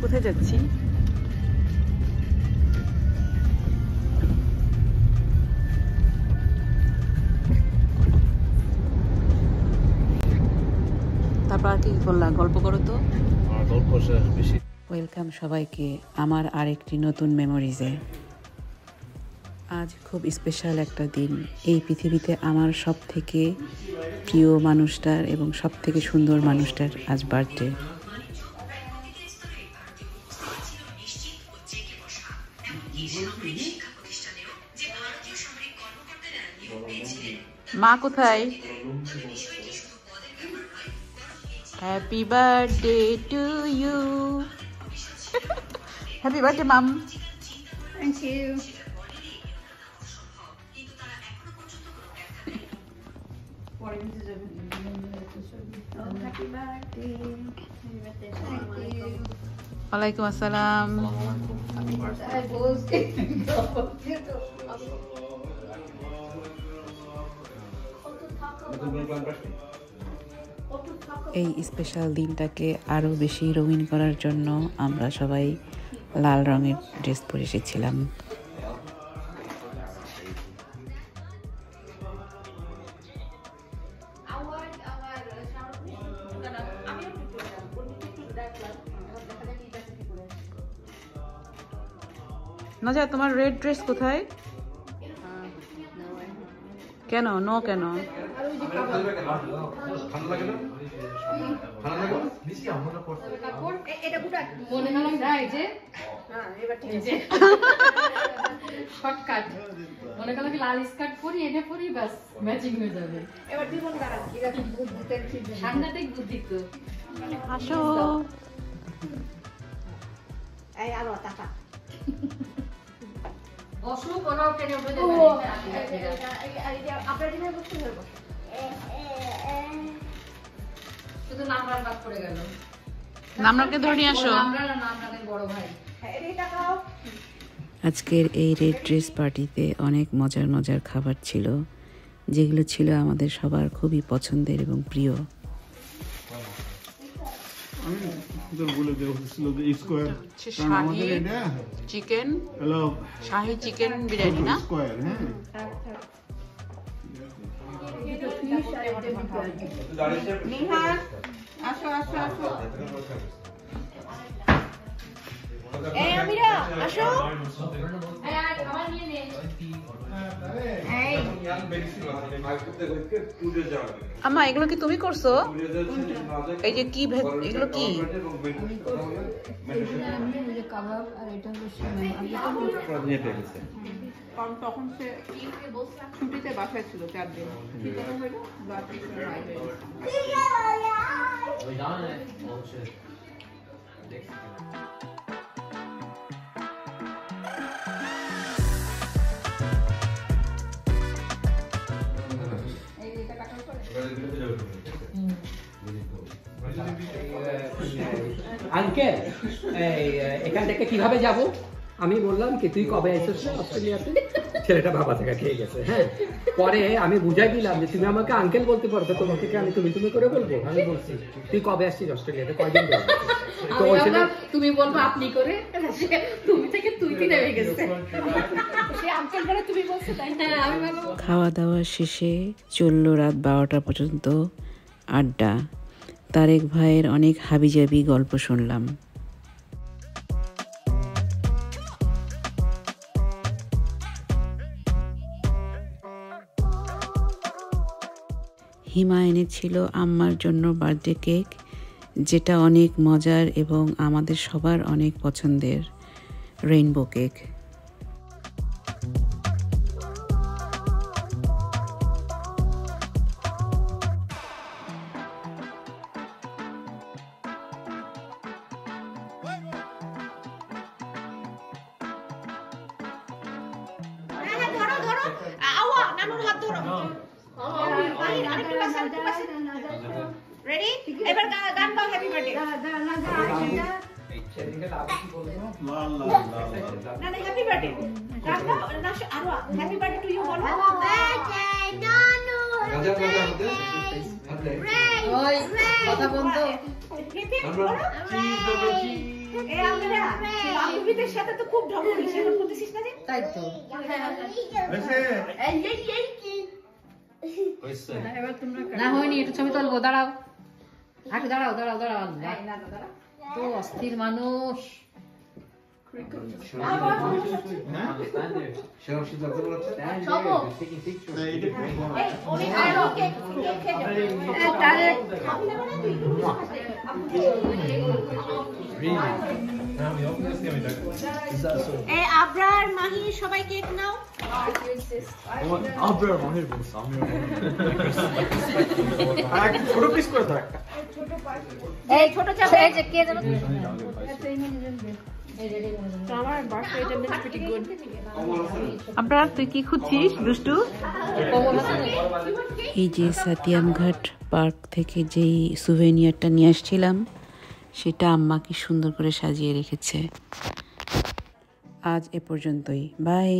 কোথায় যাচ্ছি? তারপর আর কি করলাম? গল্প করো তো। ওয়েলকাম সবাইকে আমার আরেকটি নতুন মেমোরিজে। আজ খুব স্পেশাল একটা দিন। এই পৃথিবীতে আমার সব থেকে প্রিয় মানুষটার এবং সব থেকে সুন্দর মানুষটার আজ বার্থডে। মা কোথায়? Happy birthday to you. Happy birthday mom. Thank you. ওয়ালাইকুম আসসালাম। এই স্পেশাল দিনটাকে আরো বেশি রঙিন করার জন্য আমরা সবাই লাল রঙের ড্রেস পরে এসেছিলাম। না যা, তোমার রেড ড্রেস কোথায়? কেন নো কেন? লাল স্কার্ট পরি, এনে পরি, বাস ম্যাচিং হয়ে যাবে। এবার জীবন সাংঘাতিক বুদ্ধি তো। আসো। এই আলো টাকা বসু কোনো ট্রেনে উঠে যাবে। আপনার দিনে বসতে হবে, শুধু নাম্বার বাদ পড়ে গেল। নামরাকে ধরে নিয়ে আসো। নামরানের বড় ভাই। এই টাকা। আজকের এই রেড ড্রেস পার্টিতে অনেক মজার মজার খাবার ছিল, যেগুলো ছিল আমাদের সবার খুবই পছন্দের এবং প্রিয়। চিকেন, শাহি চিকেন বিরিয়ানি না? আসো আসো আসো। এই আমিরা আসো। এই আয় খাবার নিয়ে নে। এই আম্মা এগুলো কি তুমি করছো? এই যে কি এগুলো কি? কাবাব আর এটা হলো কারণ তখন সে ছুটিতে বাসায় ছিল 4 দিন। কি করে হলো? আঙ্কেল এখান থেকে কিভাবে যাব? আমি বললাম কি তুই কবে এসেছিস অস্ট্রেলিয়াতে? ছেলেটা বাবা থেকে খেয়ে গেছে। হ্যাঁ, পরে আমি বুঝাই দিলাম যে তুমি আমাকে আঙ্কেল বলতে পারো, তোমাকে আমি তুমি তুমি করে বলবো? আমি বলছি তুই কবে আসছিস অস্ট্রেলিয়াতে, কয়দিন? তুমি বলবো আপনি করে, তুমি থেকে তুই কি নেমে গেছে। আঙ্কেল করে তুমি বলছো তাই না? আমি বলবো। খাওয়া দাওয়া শেষে চলল রাত 12টা পর্যন্ত আড্ডা। তারেক ভাইয়ের অনেক হাবিজাবি গল্প শুনলাম। হিমা এনেছিল আম্মার জন্য বার্থডে কেক, যেটা অনেক মজার এবং আমাদের সবার অনেক পছন্দের রেইনবো কেক। রেডি? এবার গান গাও হ্যাপি বার্থডে। না না হ্যাপি বার্থডে গান গাও না, আরো হ্যাপি বার্থডে টু ইউ বলো। ওই কথা বন্ধ। বান্ধবীদের সাথে তো খুব ঢং করিস, এখন করতেছিস না যে? তাই তো। না হয়নি, একটু ছবি তুলবো, দাঁড়াও একটু, দাঁড়াও দাঁড়াও দাঁড়াও। তো অস্থির মানুষ। আবরার মাহি সবাই কেক নাও। আবরার মাহির বলছে আমি আর একটা ছোট পিস করে দাও একটা। এই ছোট চাপ, এই যে কে জানো? আবরার তুই কি খুঁজছিস দুষ্টু? এই যে সাতিয়ামঘাট পার্ক থেকে যেই সুভেনিয়ারটা নিয়ে আসছিলাম সেটা আম্মা কি সুন্দর করে সাজিয়ে রেখেছে। আজ এ পর্যন্তই, বাই।